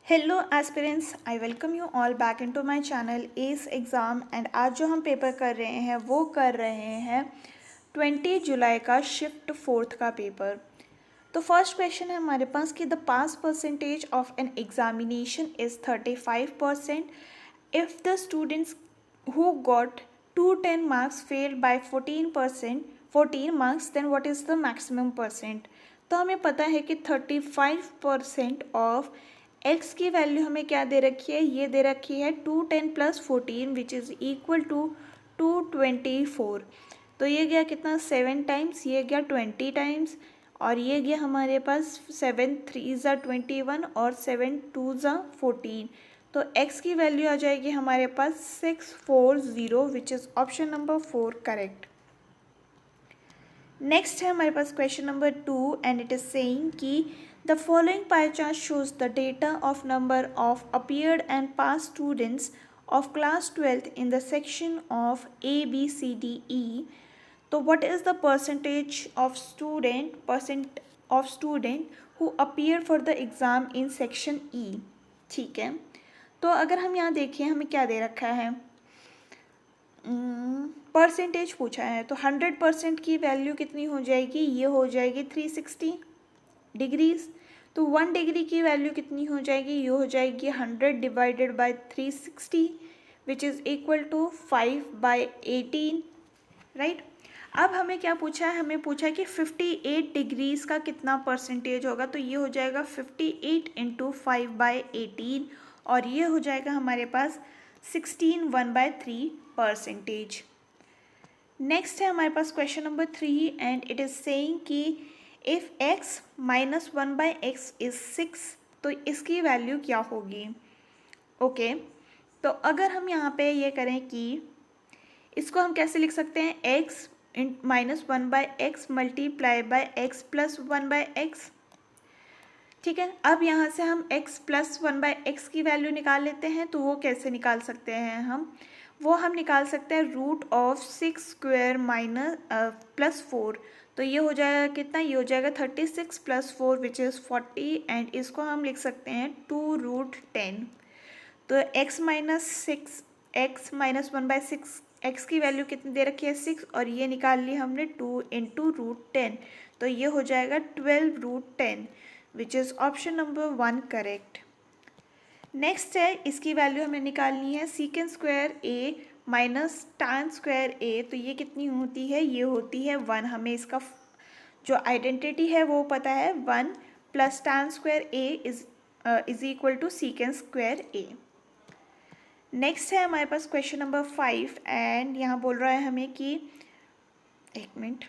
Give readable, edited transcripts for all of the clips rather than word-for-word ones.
Hello aspirants, I welcome you all back into my channel S exam. And आज जो हम paper कर रहे हैं वो कर रहे हैं 20 जुलाई का शिफ्ट फोर्थ का पेपर। तो फर्स्ट क्वेश्चन है हमारे पास कि the pass percentage of an examination is 35%। If the students who got 210 marks failed by 14 marks, then what is the maximum percent. तो हमें पता है कि 35% ऑफ एक्स की वैल्यू हमें क्या दे रखी है, ये दे रखी है 210 plus 14 which is equal to 224। तो ये गया कितना 7 टाइम्स, ये गया 20 टाइम्स, और ये गया हमारे पास 7 3 ज़ा 21 और 7 2 ज़ा 14। तो x की वैल्यू आ जाएगी हमारे पास 640 which is option number 4 correct. Next है हमारे पास question number 2 and it is saying कि the following pie chart shows the data of number of appeared and pass students of class 12th in the section of A B C D E. तो what is the percentage of student who appear for the exam in section E. ठीक है, तो अगर हम यहाँ देखें हमें क्या दे रखा है, परसेंटेज पूछा है। तो 100% की वैल्यू कितनी हो जाएगी, ये हो जाएगी 360 डिग्रीज। तो 1 डिग्री की वैल्यू कितनी हो जाएगी, ये हो जाएगी 100 divided by 360 which is equal to 5/18 right. अब हमें क्या पूछा है, हमें पूछा कि 58 डिग्रीज का कितना परसेंटेज होगा। तो ये हो जाएगा 58 इंटू 5/18 और ये हो जाएगा हमारे पास 16 1/3%। नेक्स्ट है हमारे पास question number 3 and it is saying कि if x minus 1/x is 6, तो इसकी वैल्यू क्या होगी। ओके, तो अगर हम यहाँ पे ये करें कि इसको हम कैसे लिख सकते हैं, x minus 1/x multiply by x plus 1/x। ठीक है, अब यहाँ से हम x प्लस 1/x की वैल्यू निकाल लेते हैं। तो वो कैसे निकाल सकते हैं हम निकाल सकते हैं root of 6 square minus plus 4। तो ये हो जाएगा कितना, ये हो जाएगा 36 प्लस 4 विच इज़ 40 एंड इसको हम लिख सकते हैं 2√10। तो x माइनस 1/6 x की वैल्यू कितनी दे रखी है 6 और ये निकाल ली हमने 2 इंटू √10। तो ये हो जाएगा 12√10 विच is option number 1 correct. Next है, इसकी वैल्यू हमें निकालनी है सीकेंड स्क्वायर ए माइनस tan स्क्वायर ए। तो ये कितनी होती है, ये होती है 1। हमें इसका जो आइडेंटिटी है वो पता है, 1 plus tan square A is equal to secant square A. Next है हमारे पास क्वेश्चन नंबर 5 एंड यहाँ बोल रहा है हमें कि एक minute,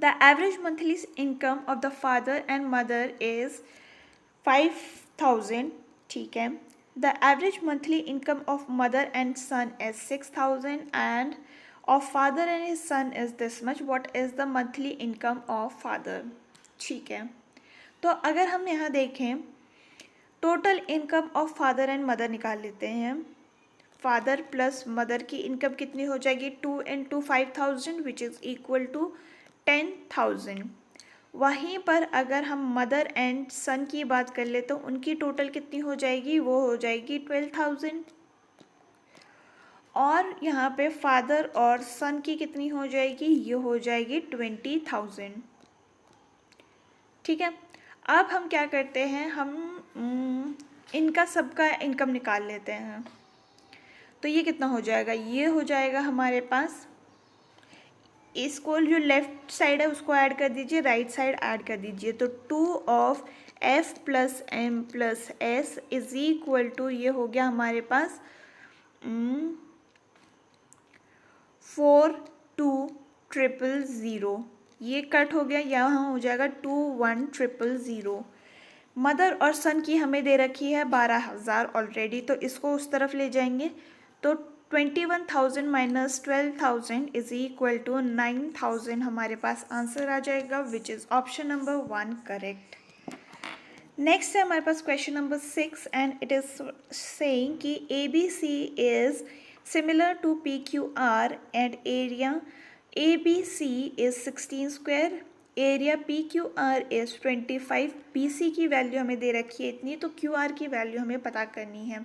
the average monthly income of the father and mother is 5,000। ठीक है, the average monthly income of mother and son is 6,000 and of father and his son is this much. What is the monthly income of father. ठीक है, तो अगर हम यहाँ देखें total income of father and mother निकाल लेते हैं। फादर प्लस मदर की इनकम कितनी हो जाएगी, 2 into 5,000 which is equal to 10,000। वहीं पर अगर हम मदर एंड सन की बात कर ले तो उनकी टोटल कितनी हो जाएगी, वो हो जाएगी 12,000। और यहाँ पे फादर और सन की कितनी हो जाएगी, ये हो जाएगी 20,000। ठीक है, अब हम क्या करते हैं, हम इनका सबका इनकम निकाल लेते हैं। तो ये कितना हो जाएगा, ये हो जाएगा हमारे पास, इसको जो लेफ्ट साइड है उसको ऐड कर दीजिए, राइट साइड ऐड कर दीजिए। तो 2 of f plus m plus s is equal to, ये हो गया हमारे पास 4,2,0,0,0। ये कट हो गया, यहाँ हो जाएगा 2,1,0,0,0। मदर और सन की हमें दे रखी है 12,000 ऑलरेडी, तो इसको उस तरफ ले जाएंगे। तो 21,000 माइनस 12,000 इज इक्वल टू 9,000 हमारे पास आंसर आ जाएगा which is option number 1 correct. Next है हमारे पास question number 6 and it is saying कि ABC is similar to PQR and area ABC is 16 square area PQR is 25, BC की value हमें दे रखी है इतनी, तो QR की वैल्यू हमें पता करनी है।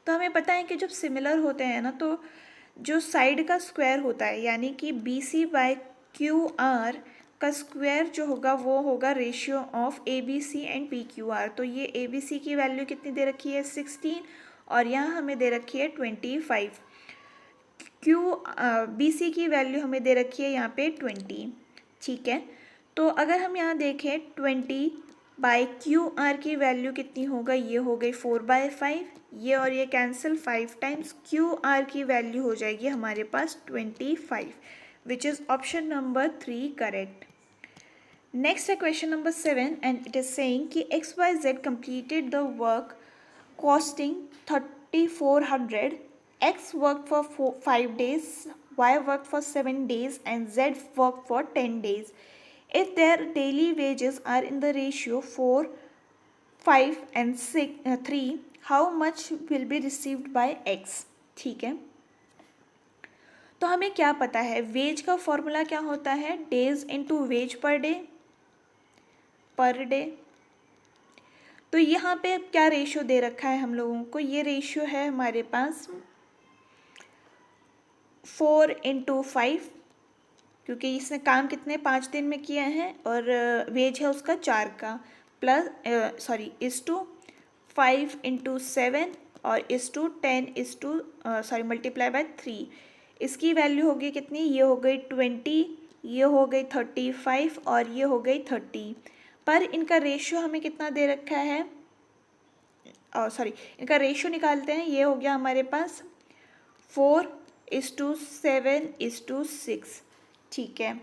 तो हमें पता है कि जब सिमिलर होते हैं ना, तो जो साइड का स्क्वायर होता है, यानी कि BC बाय QR का स्क्वायर जो होगा वो होगा ratio of ABC and PQR। तो ये ABC की वैल्यू कितनी दे रखी है 16, और यहाँ हमें दे रखी है 25। BC की वैल्यू हमें दे रखी है यहाँ पे 20। ठीक है, तो अगर हम यहाँ देखें 20 बाई QR की वैल्यू कितनी होगा, ये हो गई 4/5, ये और ये कैंसिल 5 टाइम्स, QR की वैल्यू हो जाएगी हमारे पास 25, which is option number 3 correct. Next है question number 7 and it is saying कि XYZ completed the work costing 3400, X worked for 5 days, Y worked for 7 days and Z worked for 10 days. If their daily wages are in the ratio 4, 5 and 3, how much will be received by X? ठीक है, तो हमें क्या पता है, veg का formula क्या होता है, days into wage per day. तो यहाँ पे क्या रेशियो दे रखा है हम लोगों को, ये रेशियो है हमारे पास 4/5, क्योंकि इसने काम कितने 5 दिन में किया है, और वेज है उसका 4 का, प्लस इस टू 5/7 और इस टू 10 मल्टीप्लाई बाय 3। इसकी वैल्यू होगी कितनी, ये हो गई 20, ये हो गई 35 और ये हो गई 30। पर इनका रेशियो हमें कितना दे रखा है, इनका रेशियो निकालते हैं, ये हो गया हमारे पास 4:7:6। ठीक है,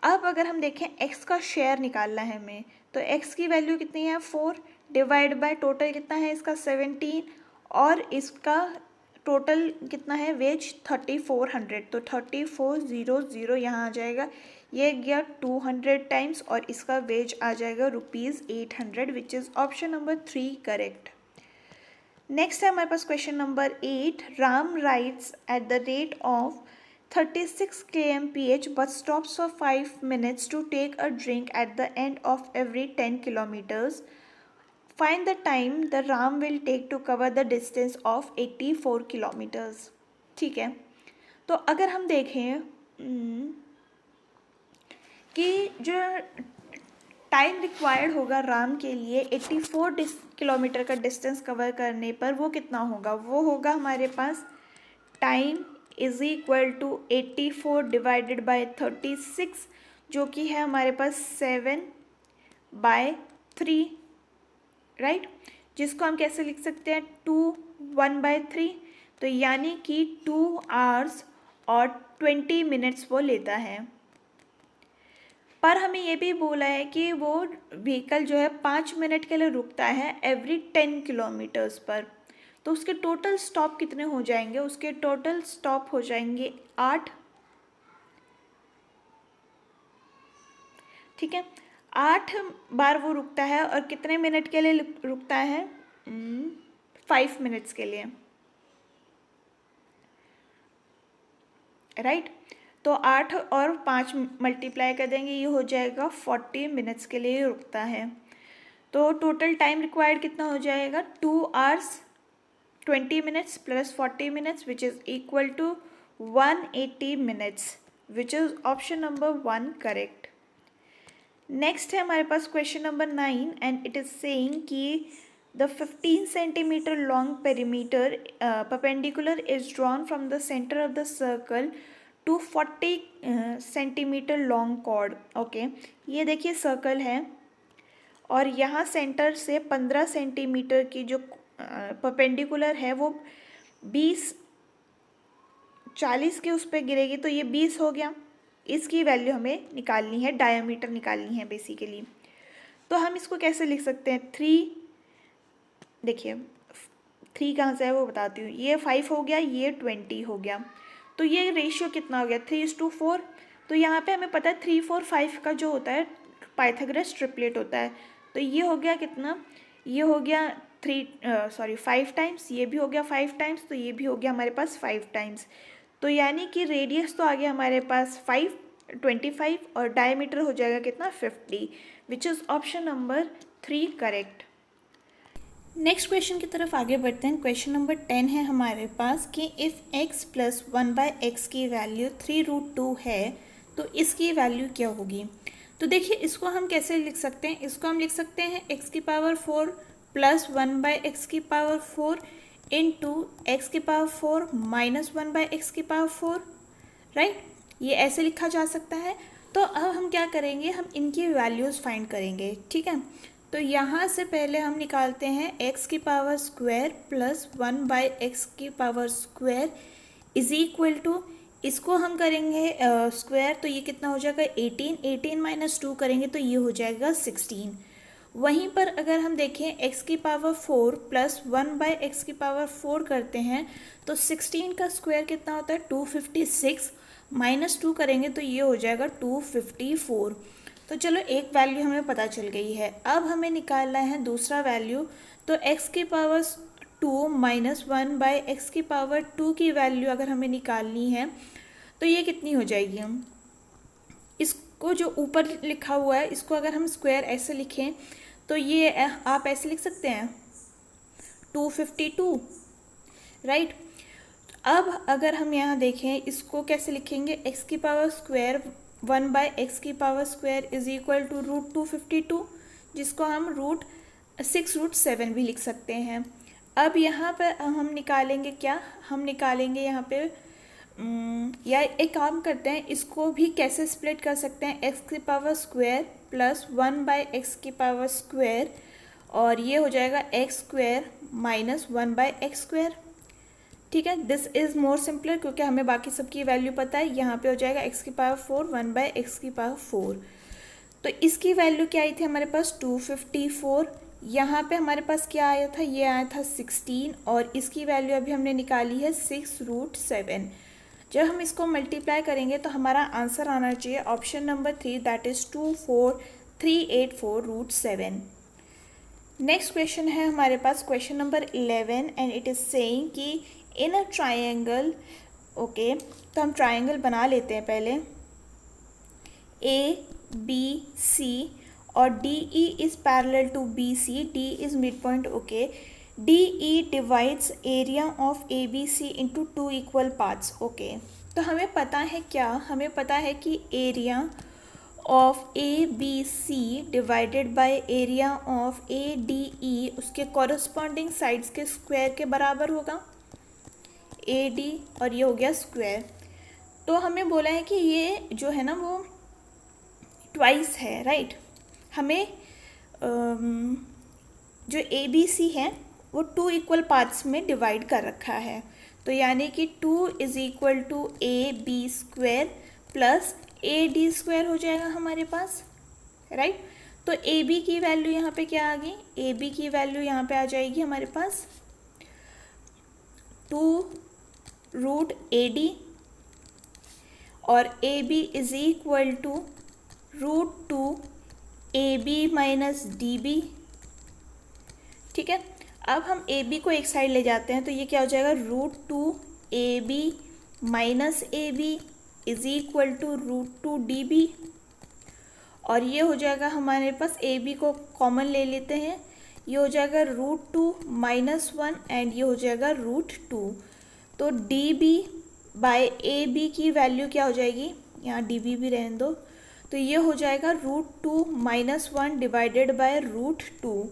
अब अगर हम देखें x का शेयर निकालना है हमें, तो x की वैल्यू कितनी है 4 डिवाइड बाय टोटल कितना है इसका 17, और इसका टोटल कितना है वेज 3400, तो 3400 यहाँ आ जाएगा, ये गया 200 टाइम्स, और इसका वेज आ जाएगा ₹800, which is option number 3 correct. Next है हमारे पास question number 8, Ram rides at the rate of 36 kmph but stops for 5 minutes to take a drink at the end of every 10 kilometers. Find the time the Ram will take to cover the distance of 84 kilometers. ठीक है, तो अगर हम देखें कि जो time required होगा राम के लिए 84 किलोमीटर का डिस्टेंस कवर करने पर, वो कितना होगा, वो होगा हमारे पास time is equal to 84 divided by 36, जो कि है हमारे पास 7/3, राइट, जिसको हम कैसे लिख सकते हैं 1/3, तो यानी कि 2 hours और 20 minutes वो लेता है। पर हमें ये भी बोला है कि वो व्हीकल जो है 5 मिनट के लिए रुकता है एवरी 10 किलोमीटर्स पर, तो उसके टोटल स्टॉप कितने हो जाएंगे, उसके टोटल स्टॉप हो जाएंगे 8। ठीक है, 8 बार वो रुकता है, और कितने मिनट के लिए रुकता है 5 मिनट्स के लिए, राइट। तो 8 और 5 मल्टीप्लाई कर देंगे, ये हो जाएगा 40 मिनट्स के लिए रुकता है। तो टोटल टाइम रिक्वायर्ड कितना हो जाएगा 2 hours 20 minutes plus 40 minutes, which is equal to 180 minutes, which is option number 1 correct. Next है हमारे पास question number 9 and it is saying कि the 15 centimeter long perimeter perpendicular is drawn from the center of the circle to 40 centimeter long chord. Okay, ये देखिए circle है, और यहाँ centre से 15 सेंटीमीटर की जो परपेंडिकुलर है वो 40 के उस पर गिरेगी, तो ये 20 हो गया। इसकी वैल्यू हमें निकालनी है, डायमीटर निकालनी है बेसिकली। तो हम इसको कैसे लिख सकते हैं 3, देखिए 3 कहाँ से है वो बताती हूँ, ये 5 हो गया, ये 20 हो गया, तो ये रेशियो कितना हो गया 3:4। तो यहाँ पे हमें पता है 3, 4, 5 का जो होता है पाइथागोरस ट्रिपलेट होता है, तो ये हो गया कितना, ये हो गया 5 टाइम्स, ये भी हो गया 5 टाइम्स, तो ये भी हो गया हमारे पास 5 टाइम्स। तो यानी कि रेडियस तो आ गया हमारे पास 5, 25 और डायमीटर हो जाएगा कितना 50, विच is option number 3 correct. Next question की तरफ आगे बढ़ते हैं। क्वेश्चन नंबर 10 है हमारे पास कि इफ़ x प्लस 1/x की वैल्यू 3√2 है तो इसकी वैल्यू क्या होगी। तो देखिए इसको हम कैसे लिख सकते हैं, इसको हम लिख सकते हैं x की पावर 4 प्लस 1/x की पावर 4 इंटू x की पावर 4 माइनस 1/x की पावर 4, राइट, ये ऐसे लिखा जा सकता है। तो अब हम क्या करेंगे, हम इनकी वैल्यूज़ फाइंड करेंगे, ठीक है। तो यहाँ से पहले हम निकालते हैं x की पावर स्क्वायर प्लस 1/x की power square is equal to, इसको हम करेंगे स्क्वायर, तो ये कितना हो जाएगा 18 माइनस 2 करेंगे तो ये हो जाएगा 16। वहीं पर अगर हम देखें x की पावर 4 प्लस 1/x की पावर 4 करते हैं तो 16 का स्क्वायर कितना होता है 256, माइनस 2 करेंगे तो ये हो जाएगा 254। तो चलो एक वैल्यू हमें पता चल गई है। अब हमें निकालना है दूसरा वैल्यू। तो x की पावर 2 माइनस 1/x की पावर 2 की वैल्यू अगर हमें निकालनी है तो ये कितनी हो जाएगी। हम इसको जो ऊपर लिखा हुआ है इसको अगर हम स्क्वायर ऐसे लिखें तो ये आप ऐसे लिख सकते हैं 252, राइट। अब अगर हम यहाँ देखें इसको कैसे लिखेंगे, x की पावर स्क्वायर 1/x की power square is equal to √252, जिसको हम √6√7 भी लिख सकते हैं। अब यहाँ पर हम निकालेंगे क्या, हम निकालेंगे यहाँ पे या एक काम करते हैं, इसको भी कैसे स्प्लिट कर सकते हैं, x की पावर स्क्वायर प्लस 1/x की पावर स्क्वायर, और ये हो जाएगा x square minus 1/x square, ठीक है। दिस इज़ मोर सिंपलर क्योंकि हमें बाकी सबकी वैल्यू पता है। यहाँ पे हो जाएगा x की पावर 4 1/x की पावर 4, तो इसकी वैल्यू क्या आई थी हमारे पास 254। यहाँ पे हमारे पास क्या आया था, ये आया था 16, और इसकी वैल्यू अभी हमने निकाली है 6√7। जब हम इसको मल्टीप्लाई करेंगे तो हमारा आंसर आना चाहिए option number 3, that is 24384√7। Next question है हमारे पास question number 11 and it is saying कि इन अ ट्राइंगल, ओके, तो हम ट्राइंगल बना लेते हैं पहले। ABC और DE is parallel to BC, D is mid point, okay. DE divides area of ABC into 2 equal parts, okay. तो हमें पता है क्या, हमें पता है कि area of ABC divided by area of ADE उसके कॉरस्पॉन्डिंग साइड्स के स्क्वायर के बराबर होगा, AD, और ये हो गया स्क्वायर। तो हमें बोला है कि ये जो है ना वो ट्वाइस है, राइट। हमें जो ABC है वो 2 इक्वल पार्ट्स में डिवाइड कर रखा है, तो यानी कि 2 is equal to AB square plus AD square हो जाएगा हमारे पास, राइट। तो AB की वैल्यू यहाँ पे क्या आ गई, AB की वैल्यू यहाँ पे आ जाएगी हमारे पास 2√AD, और AB is equal to √2AB minus DB, ठीक है। अब हम AB को एक साइड ले जाते हैं तो ये क्या हो जाएगा √2AB minus AB is equal to √2DB, और ये हो जाएगा हमारे पास AB को कॉमन ले लेते हैं, ये हो जाएगा √2 माइनस 1 एंड ये हो जाएगा √2। तो DB बाय AB की वैल्यू क्या हो जाएगी, यहाँ DB भी रहने दो, तो ये हो जाएगा √2 माइनस 1 डिवाइडेड बाय √2।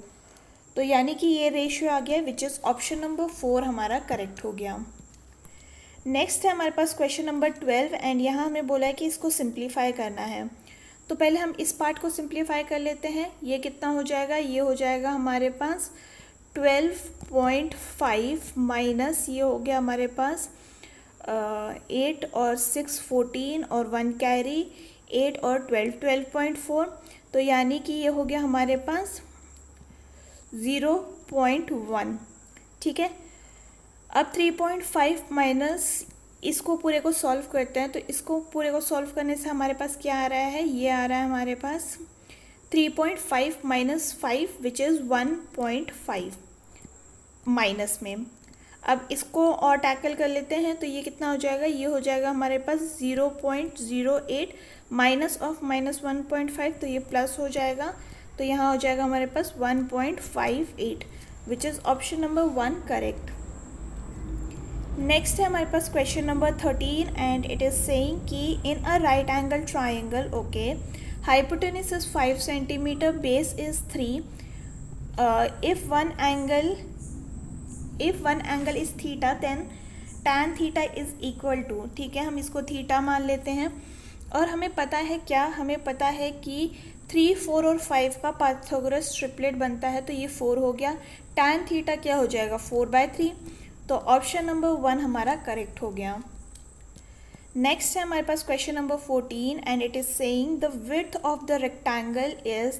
तो यानी कि ये रेशियो आ गया विच इज़ ऑप्शन नंबर 4 हमारा करेक्ट हो गया। नेक्स्ट है हमारे पास क्वेश्चन नंबर 12 एंड यहाँ हमें बोला है कि इसको सिंप्लीफाई करना है। तो पहले हम इस पार्ट को सिंप्लीफाई कर लेते हैं। ये कितना हो जाएगा, ये हो जाएगा हमारे पास 12.5 माइनस ये हो गया हमारे पास 8 और 6 14 और 1 कैरी 8 और 12.4, तो यानी कि ये हो गया हमारे पास 0.1, ठीक है। अब 3.5 माइनस इसको पूरे को सॉल्व करते हैं, तो इसको पूरे को सॉल्व करने से हमारे पास क्या आ रहा है, ये आ रहा है हमारे पास 3.5 माइनस 5 विच इज़ 1.5 माइनस में। अब इसको और टैकल कर लेते हैं, तो ये कितना हो जाएगा, ये हो जाएगा हमारे पास 0.08 माइनस ऑफ -1.5, तो ये प्लस हो जाएगा, तो यहाँ हो जाएगा हमारे पास 1.58, which is option number 1 correct. Next है हमारे पास question number 13 and it is saying कि in a right angle triangle, okay, hypotenuse is 5 centimeter, base is 3, if one angle is theta then tan theta is equal to, ठीक है, हम इसको theta मान लेते हैं, और हमें पता है क्या, हमें पता है कि 3, 4 और 5 का पाइथागोरस ट्रिपलेट बनता है, तो ये 4 हो गया, tan थीटा क्या हो जाएगा 4/3, तो ऑप्शन नंबर 1 हमारा करेक्ट हो गया। नेक्स्ट है हमारे पास question number 14 and it is saying the width of the rectangle is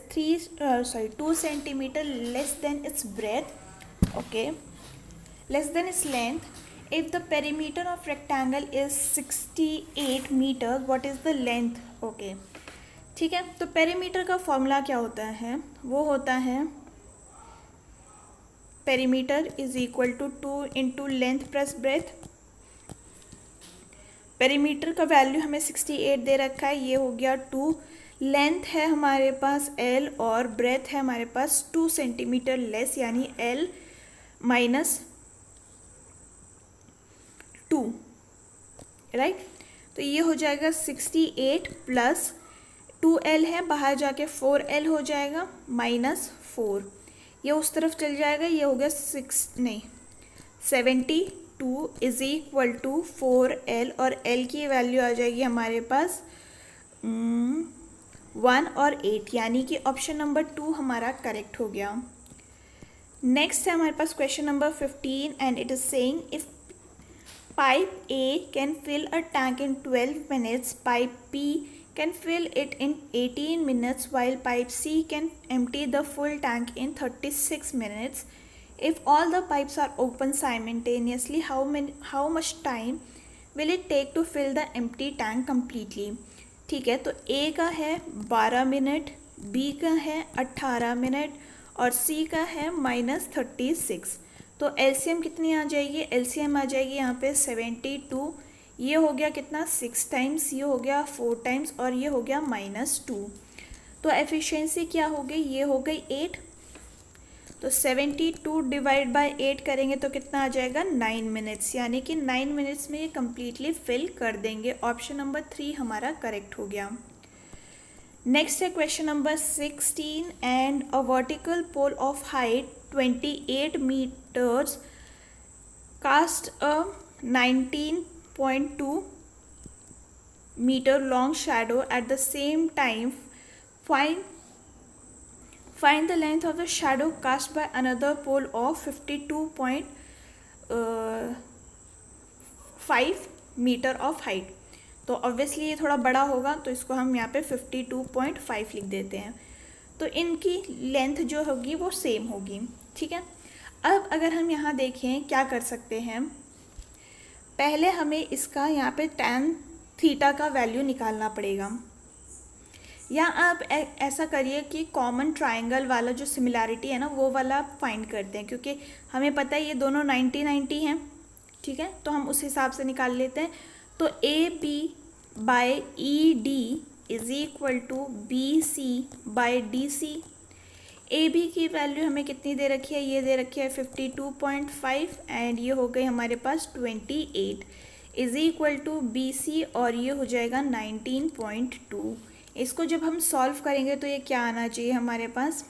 2 centimetre less than its breadth, okay, less than its length. If the perimeter of rectangle is 68 metre, what is the length, okay, ठीक है। तो perimeter का formula क्या होता है, वो होता है perimeter is equal to 2 into length plus breadth. Perimeter का वैल्यू हमें 68 दे रखा है, ये हो गया 2, लेंथ है हमारे पास L और ब्रेथ है हमारे पास 2 सेंटीमीटर लेस, यानी L माइनस 2, राइट। तो ये हो जाएगा 68 प्लस 2L है, बाहर जाके 4L हो जाएगा, माइनस 4, ये उस तरफ चल जाएगा, ये हो गया 72 इज इक्वल टू 4L, और L की वैल्यू आ जाएगी हमारे पास 1 और 8, यानी कि ऑप्शन नंबर 2 हमारा करेक्ट हो गया। नेक्स्ट है हमारे पास question number 15 and it is saying if pipe A can fill a tank in 12 minutes, pipe P can fill it in 18 minutes while pipe C can empty the full tank in 36 minutes. If all the pipes are open simultaneously, how much time will it take to fill the empty tank completely? ठीक है, तो A का है 12 minute, B का है 18 minute और C का है -36। तो LCM कितनी आ जाएगी, LCM आ जाएगी यहाँ पे 72, ये हो गया कितना 6 टाइम्स, ये हो गया 4 टाइम्स और ये हो गया -2, तो एफिशिएंसी क्या हो गई, ये हो गई 8, तो 72 डिवाइड बाय 8 करेंगे तो कितना आ जाएगा 9 मिनट्स, यानी कि 9 मिनट्स में ये कम्प्लीटली फिल कर देंगे, ऑप्शन नंबर 3 हमारा करेक्ट हो गया। नेक्स्ट है question number 16 and a vertical pole of height 28 meters cast a 19.2 meter long shadow at the same time. Find the length of the shadow cast by another pole of 52.5 meter of height. तो obviously ये थोड़ा बड़ा होगा, तो इसको हम यहाँ पे 52.5 लिख देते हैं, तो इनकी लेंथ जो होगी वो सेम होगी, ठीक है। अब अगर हम यहाँ देखें क्या कर सकते हैं, पहले हमें इसका यहाँ पे tan थीटा का वैल्यू निकालना पड़ेगा, या आप ऐसा करिए कि कॉमन ट्राइंगल वाला जो सिमिलैरिटी है ना वो वाला फाइंड करते हैं, क्योंकि हमें पता है ये दोनों 90-90 हैं, ठीक है, तो हम उस हिसाब से निकाल लेते हैं। तो AB by ED is equal to BC by DC। AB की वैल्यू हमें कितनी दे रखी है, ये दे रखी है 52.5 एंड ये हो गई हमारे पास 28 इज इक्वल टू BC और ये हो जाएगा 19.2। इसको जब हम सॉल्व करेंगे तो ये क्या आना चाहिए हमारे पास,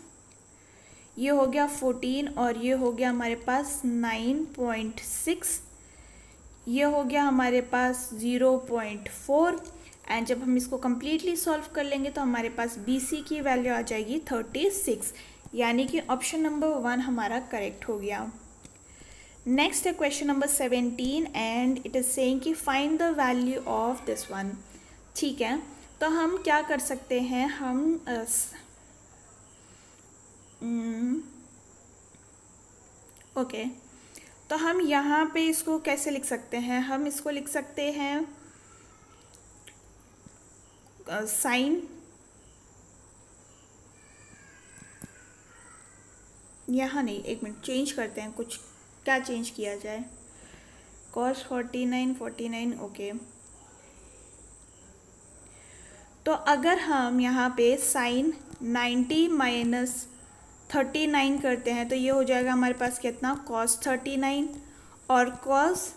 ये हो गया 14 और ये हो गया हमारे पास 9.6, ये हो गया हमारे पास 0.4 एंड जब हम इसको कम्प्लीटली सॉल्व कर लेंगे तो हमारे पास BC की वैल्यू आ जाएगी 36, यानी कि ऑप्शन नंबर 1 हमारा करेक्ट हो गया। नेक्स्ट है question number 17 and it is saying कि find the value of this one. ठीक है, तो हम क्या कर सकते हैं, हम ओके तो हम यहाँ पे इसको कैसे लिख सकते हैं, हम इसको लिख सकते हैं साइन, यहाँ नहीं, एक मिनट चेंज करते हैं, कुछ क्या चेंज किया जाए, कॉस 49 ओके। तो अगर हम यहाँ पे साइन 90 माइनस 39 करते हैं तो ये हो जाएगा हमारे पास कितना, कॉस 39, और कॉस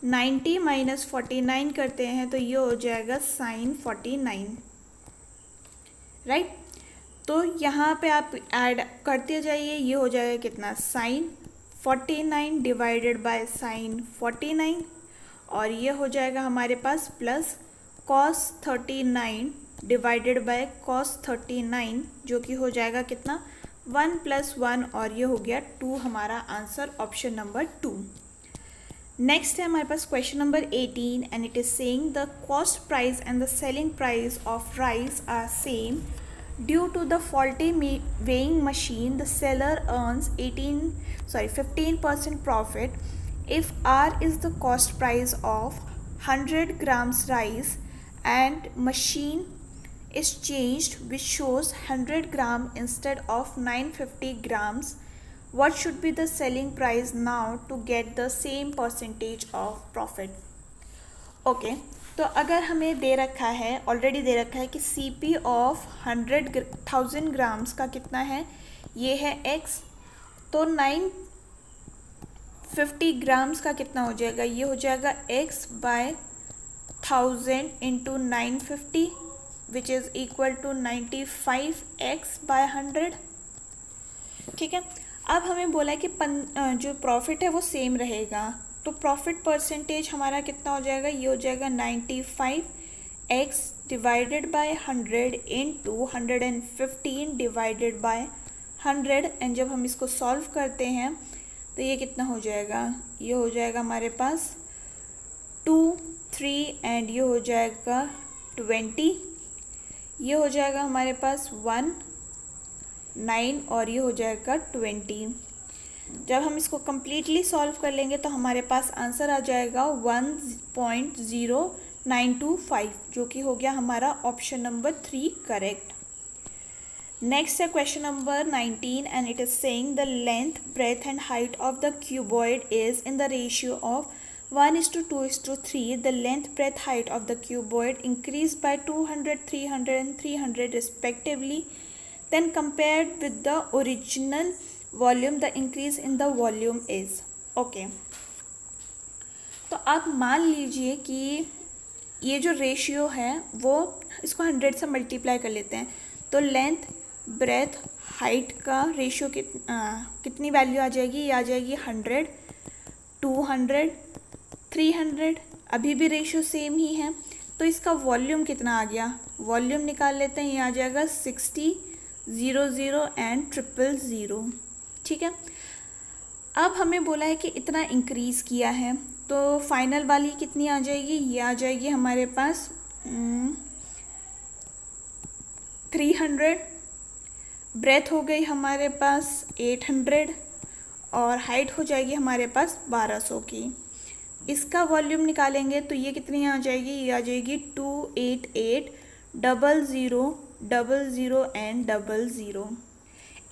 90 माइनस 49 करते हैं तो ये हो जाएगा साइन 49, राइट। तो यहाँ पे आप ऐड करते जाइए, ये हो जाएगा कितना, साइन 49 डिवाइडेड बाय साइन 49, और ये हो जाएगा हमारे पास plus cos 39 divided by cos 39, जो कि हो जाएगा कितना, 1 + 1, और ये हो गया 2, हमारा आंसर ऑप्शन नंबर 2। नेक्स्ट है हमारे पास question number 18 and it is saying the cost price and the selling price of rice are same due to the faulty weighing machine. The seller earns 15% profit if R is the cost price of 100 grams rice and machine is changed which shows 100 gram instead of 950 grams. What should be the selling price now to get the same percentage of profit? Okay तो अगर हमें दे रखा है, already दे रखा है कि CP of 100,000 grams का कितना है, ये है x, तो 950 ग्राम्स का कितना हो जाएगा, ये हो जाएगा x by 1000 into 950 which is equal to 95x by 100, ठीक है। अब हमें बोला है कि जो प्रॉफिट है वो सेम रहेगा, तो प्रॉफिट परसेंटेज हमारा कितना हो जाएगा, ये हो जाएगा 95x divided by 100 into 115 divided by 100, and जब हम इसको सॉल्व करते हैं तो ये कितना हो जाएगा, ये हो जाएगा हमारे पास 2 3 एंड ये हो जाएगा 20, ये हो जाएगा हमारे पास 1 9 और ये हो जाएगा 20। जब हम इसको कम्प्लीटली सॉल्व कर लेंगे तो हमारे पास आंसर आ जाएगा 1.0925, जो कि हो गया हमारा ऑप्शन नंबर 3 करेक्ट। नेक्स्ट है question number 19 and it is saying the length breadth and height of the cuboid is in the ratio of 1:2:3. The length breadth height of the cuboid increased by 200 300 and 300 respectively, then compared with the original volume the increase in the volume is okay. तो आप मान लीजिए कि ये जो ratio है वो इसको 100 से मल्टीप्लाई कर लेते हैं, तो लेंथ ब्रेथ हाइट का रेशियो कितनी वैल्यू आ जाएगी, ये आ जाएगी 100 200 300, अभी भी रेशियो सेम ही है, तो इसका वॉल्यूम कितना आ गया, वॉल्यूम निकाल लेते हैं, ये आ जाएगा 60 00 एंड 000, ठीक है। अब हमें बोला है कि इतना इंक्रीज़ किया है, तो फाइनल वाली कितनी आ जाएगी, ये आ जाएगी हमारे पास 300, ब्रेथ हो गई हमारे पास 800 और हाइट हो जाएगी हमारे पास 1200 की। इसका वॉल्यूम निकालेंगे तो ये कितनी आ जाएगी, ये आ जाएगी 288 00 00 एंड 00।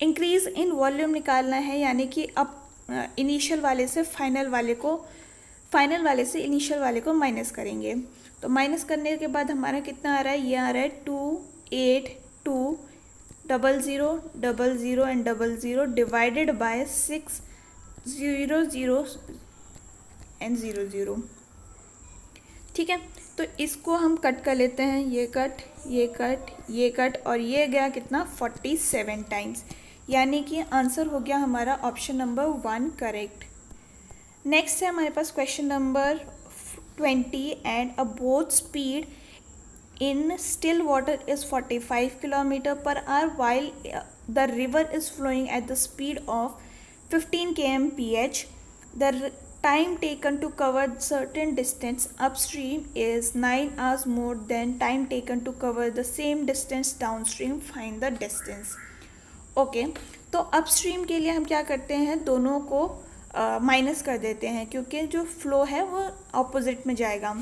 इंक्रीज़ इन वॉल्यूम निकालना है, यानी कि अब इनिशियल वाले से फाइनल से इनिशियल वाले को माइनस करेंगे, तो माइनस करने के बाद हमारा कितना आ रहा है, ये आ रहा है 282 00 00 एंड 00 डिवाइडेड बाय 600 एंड 00, ठीक है। तो इसको हम कट कर लेते हैं, ये कट ये कट ये कट, और ये गया कितना 47 टाइम्स, यानी कि आंसर हो गया हमारा ऑप्शन नंबर 1 करेक्ट। नेक्स्ट है हमारे पास question number 20 and a boat speed in still water is 45 km/h while the river is flowing at the speed of 15 km/h. The time taken to cover certain distance upstream is 9 hours more than time taken to cover the same distance downstream. Find the distance. Okay तो upstream के लिए हम क्या करते हैं, दोनों को minus कर देते हैं क्योंकि जो फ्लो है वो ऑपोजिट में जाएगा।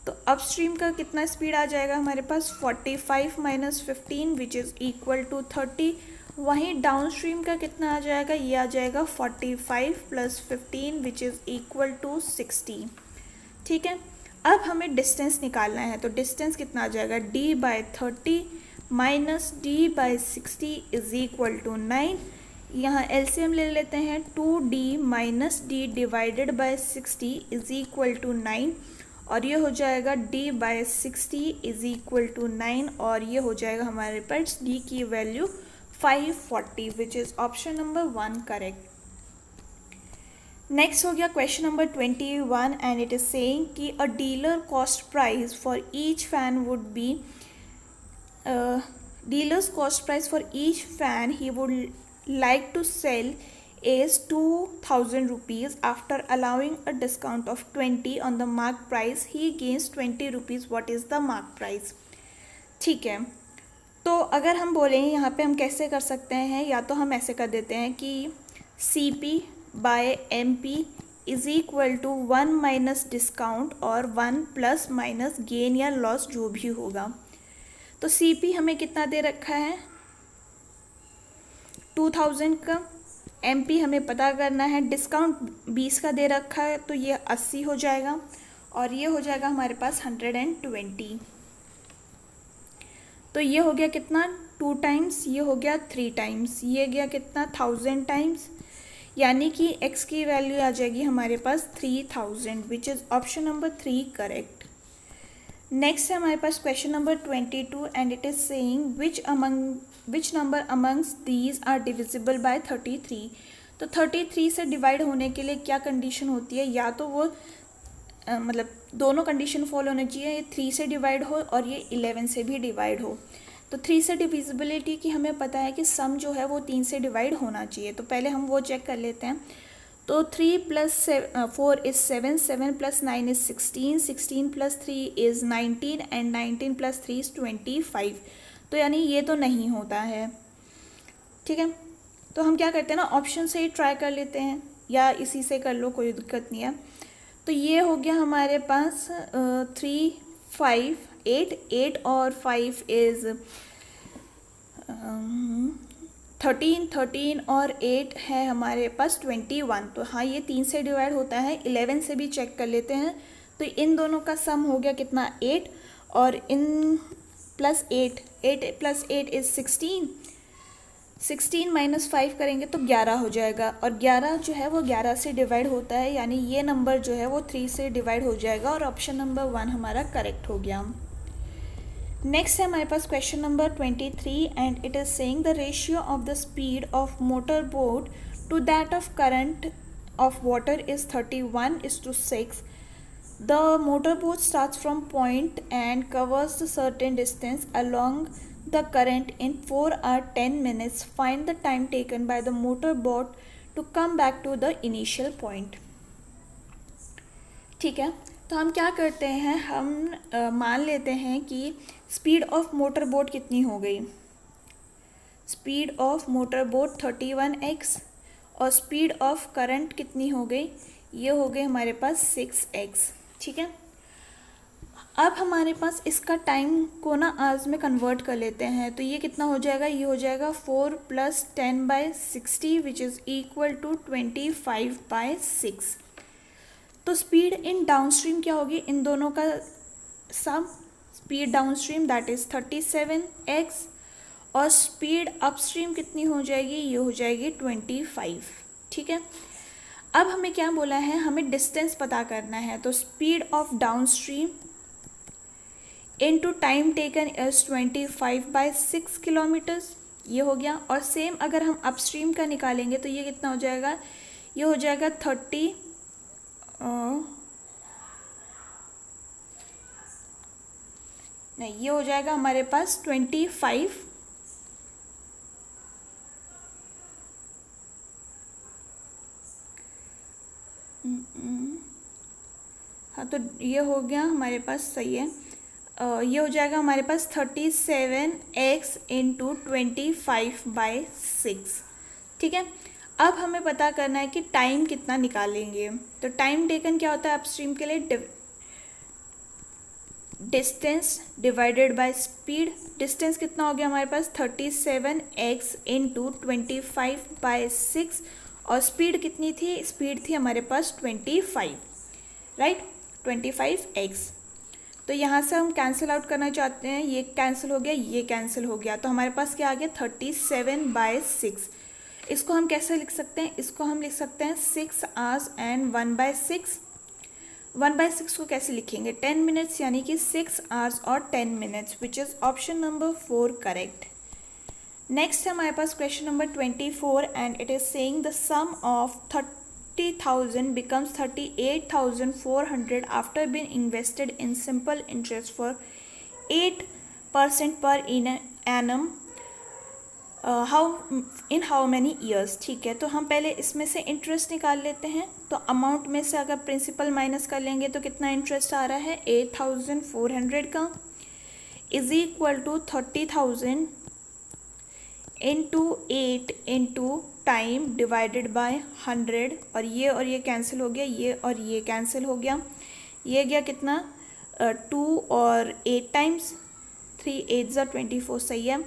तो अपस्ट्रीम का कितना स्पीड आ जाएगा हमारे पास 45 - 15 विच इज़ इक्वल टू 30, वहीं डाउन स्ट्रीम का कितना आ जाएगा, ये आ जाएगा 45 + 15 विच इज़ इक्वल टू 60। ठीक है, अब हमें डिस्टेंस निकालना है, तो डिस्टेंस कितना आ जाएगा, d/30 - d/60 is equal to 9। यहाँ एलसीएम ले लेते हैं, 2d - d divided by 60 is equal to 9, और ये हो जाएगा d/60 इज इक्वल टू 9, और ये हो जाएगा हमारे पास d की value 540 which is option number 1 correct. Next हो गया question number 21 and it is saying कि a dealer cost price for each fan would be dealer's cost price for each fan he would like to sell is 2000 rupees. After allowing a discount of 20 on the mark price he gains 20 rupees. What is the mark price? ठीक है, तो अगर हम बोलें यहाँ पे हम कैसे कर सकते हैं, या तो हम ऐसे कर देते हैं कि CP/MP is equal to 1 minus discount और 1 प्लस माइनस गेन या लॉस जो भी होगा। तो CP हमें कितना दे रखा है 2000 का, MP हमें पता करना है, डिस्काउंट 20 का दे रखा है तो ये 80 हो जाएगा, और ये हो जाएगा हमारे पास 120। तो ये हो गया कितना 2 टाइम्स, ये हो गया 3 टाइम्स, ये गया कितना 1000 टाइम्स, यानी कि x की वैल्यू आ जाएगी हमारे पास 3000 which is option number 3 correct. Next है हमारे पास question number 22 and it is saying which number amongst these are divisible by 33। तो 33 से डिवाइड होने के लिए क्या कंडीशन होती है, या तो वो मतलब दोनों कंडीशन फॉलो होनी चाहिए, ये 3 से डिवाइड हो और ये 11 से भी डिवाइड हो। तो 3 से डिविजिबिलिटी की हमें पता है कि सम जो है वो 3 से डिवाइड होना चाहिए, तो पहले हम वो चेक कर लेते हैं। तो 3 + 4 is 7, 7 + 9 is 16, 16 + 3 is 19 and 19 + 3 is 25। तो यानी ये तो नहीं होता है। ठीक है, तो हम क्या करते हैं ना, ऑप्शन से ही ट्राई कर लेते हैं, या इसी से कर लो, कोई दिक्कत नहीं है। तो ये हो गया हमारे पास 3, 5, 8, 8 और 5 इज़ 13, 13 और 8 है हमारे पास 21। तो हाँ, ये 3 से डिवाइड होता है। 11 से भी चेक कर लेते हैं, तो इन दोनों का सम हो गया कितना 8, और इन प्लस 8, 8 + 8 इज़ 16, 16 - 5 करेंगे तो 11 हो जाएगा, और 11 जो है वो 11 से डिवाइड होता है, यानी ये नंबर जो है वो 3 से डिवाइड हो जाएगा, और ऑप्शन नंबर 1 हमारा करेक्ट हो गया। नेक्स्ट है हमारे पास question number 23 and it is saying the ratio of the speed of motor boat to that of current of water is 31:6। The motorboat starts from point and covers a certain distance along the current in 4 or 10 minutes. Find the time taken by the motorboat to come back to the initial point. ठीक है, तो हम क्या करते हैं, हम मान लेते हैं कि स्पीड ऑफ मोटर बोट कितनी हो गई, speed of motor boat 31x, और स्पीड ऑफ करंट कितनी हो गई, ये हो गई हमारे पास 6x। ठीक है, अब हमारे पास इसका टाइम को ना आवर्स में कन्वर्ट कर लेते हैं, तो ये कितना हो जाएगा, ये हो जाएगा 4 + 10/60 विच इज़ इक्वल टू 25/6। तो स्पीड इन डाउनस्ट्रीम क्या होगी, इन दोनों का sum, speed downstream that is 37x, और स्पीड अपस्ट्रीम कितनी हो जाएगी, ये हो जाएगी 25। ठीक है, अब हमें क्या बोला है, हमें डिस्टेंस पता करना है, तो speed of downstream into time taken is 25/6 kilometres, ये हो गया। और सेम अगर हम अपस्ट्रीम का निकालेंगे तो ये कितना हो जाएगा, ये हो जाएगा 30 नहीं, ये हो जाएगा हमारे पास 25 हाँ, तो ये हो गया हमारे पास, सही है, ये हो जाएगा हमारे पास 37x × 25/6। ठीक है, अब हमें पता करना है कि टाइम कितना निकालेंगे। तो टाइम टेकन क्या होता है अपस्ट्रीम के लिए, distance divided by speed, distance कितना हो गया हमारे पास 37x इंटू 25/6, और स्पीड कितनी थी, स्पीड थी हमारे पास 25, राइट, 25x। तो यहाँ से हम कैंसिल आउट करना चाहते हैं, ये कैंसिल हो गया, ये कैंसिल हो गया, तो हमारे पास क्या आ गया 37/6। इसको हम कैसे लिख सकते हैं, इसको हम लिख सकते हैं 6 आवर्स एंड 1/6। 1/6 को कैसे लिखेंगे, 10 मिनट्स, यानी कि 6 आवर्स और 10 minutes, which is option number 4 correct. Next है हमारे पास question number 24 and it is saying the sum of 30,000 becomes 38,400 after being invested in simple interest for 8% per annum how many years। ठीक है, तो हम पहले इसमें से इंटरेस्ट निकाल लेते हैं। तो अमाउंट में से अगर प्रिंसिपल माइनस कर लेंगे तो कितना इंटरेस्ट आ रहा है 8,400 का, is equal to 30,000 into 8 into time divided by 100, और ये कैंसिल हो गया, ये और ये कैंसिल हो गया, ये गया कितना 2 और 8 टाइम्स 3 8 ज़ा 24 सही है,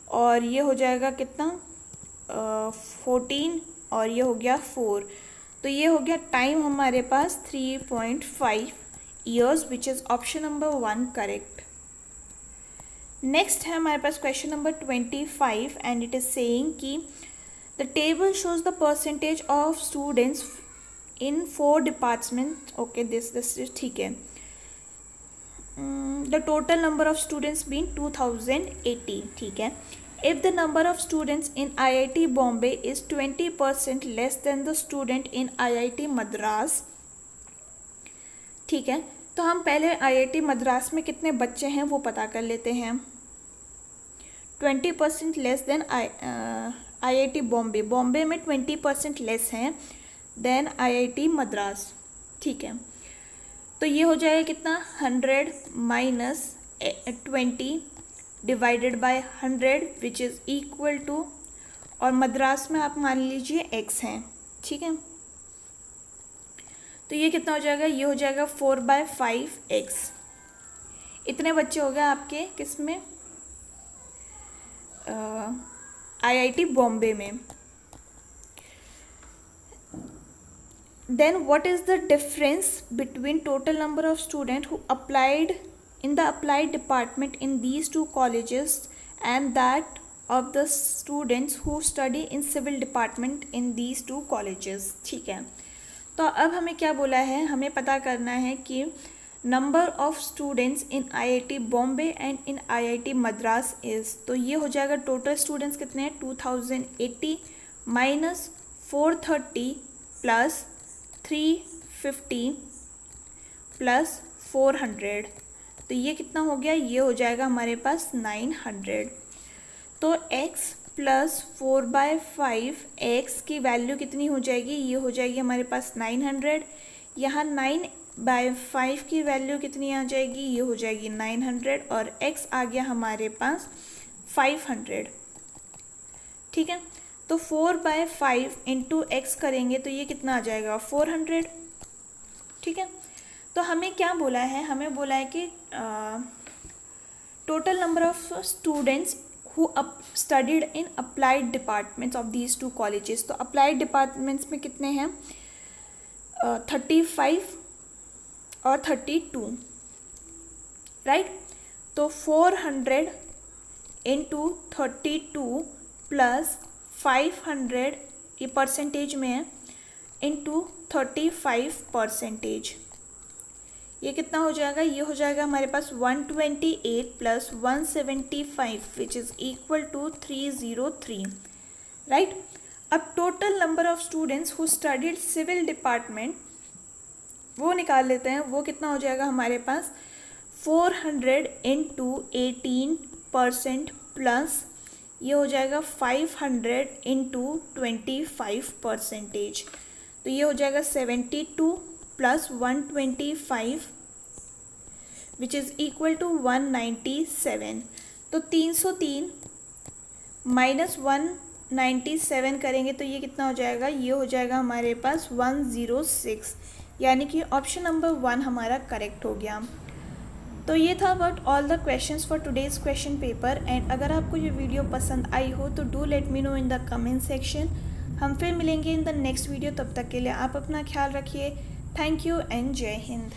और ये हो जाएगा कितना 14 और ये हो गया 4, तो ये हो गया टाइम हमारे पास 3.5 years, which is option number 1 correct. Next है हमारे पास question number 25 and it is saying कि the table shows the percentage of students in 4 department, okay this ठीक है, the total number of students been 2080, ठीक है। If the number of students in IIT Bombay is 20% less than the student in IIT Madras, ठीक है, तो हम पहले IIT Madras में कितने बच्चे हैं वो पता कर लेते हैं। 20% less then IIT Bombay, Bombay में 20% लेस हैं देन IIT मद्रास, ठीक है, तो ये हो जाएगा कितना 100 minus 20 divided by 100 which is equal to, और मद्रास में आप मान लीजिए x हैं, ठीक है, तो ये कितना हो जाएगा, ये हो जाएगा 4/5x। इतने बच्चे हो गए आपके किस में IIT बॉम्बे में। Then what is the difference between total number of student who applied in the applied department in these 2 colleges and that of the students who study in civil department in these 2 colleges, ठीक है। तो अब हमें क्या बोला है, हमें पता करना है कि number of students in IIT Bombay and in IIT Madras is, तो ये हो जाएगा टोटल स्टूडेंट्स कितने हैं 2080 माइनस 430 प्लस 350 प्लस 400, तो ये कितना हो गया, ये हो जाएगा हमारे पास 900। तो x प्लस 4/5 x की वैल्यू कितनी हो जाएगी, ये हो जाएगी हमारे पास 900, यहाँ 9/5 की वैल्यू कितनी आ जाएगी, ये हो जाएगी 900, और x आ गया हमारे पास 500, ठीक है। तो 4/5 इंटू एक्स करेंगे तो ये कितना आ जाएगा 400, ठीक है। तो हमें क्या बोला है, हमें बोला है कि total number of students who studied in applied departments of these 2 colleges, तो applied departments में कितने हैं 35 और 32, राइट, तो 400 इंटू 32 प्लस 500 ये परसेंटेज में है इंटू 35%, ये कितना हो जाएगा, ये हो जाएगा हमारे पास 128 plus 175 which is equal to 303, right. अब total number of students who studied civil department वो निकाल लेते हैं, वो कितना हो जाएगा हमारे पास 400 इंटू 18% प्लस ये हो जाएगा 500 इंटू 25%, तो ये हो जाएगा 72 plus 125 which is equal to 197, तो 303 माइनस 197 करेंगे तो ये कितना हो जाएगा, ये हो जाएगा हमारे पास 106, यानी कि ऑप्शन नंबर 1 हमारा करेक्ट हो गया। तो ये था about all the questions for today's question paper. And अगर आपको ये वीडियो पसंद आई हो तो do let me know in the comment section. हम फिर मिलेंगे इन द नेक्स्ट वीडियो, तब तक के लिए आप अपना ख्याल रखिए। थैंक यू एंड जय हिंद।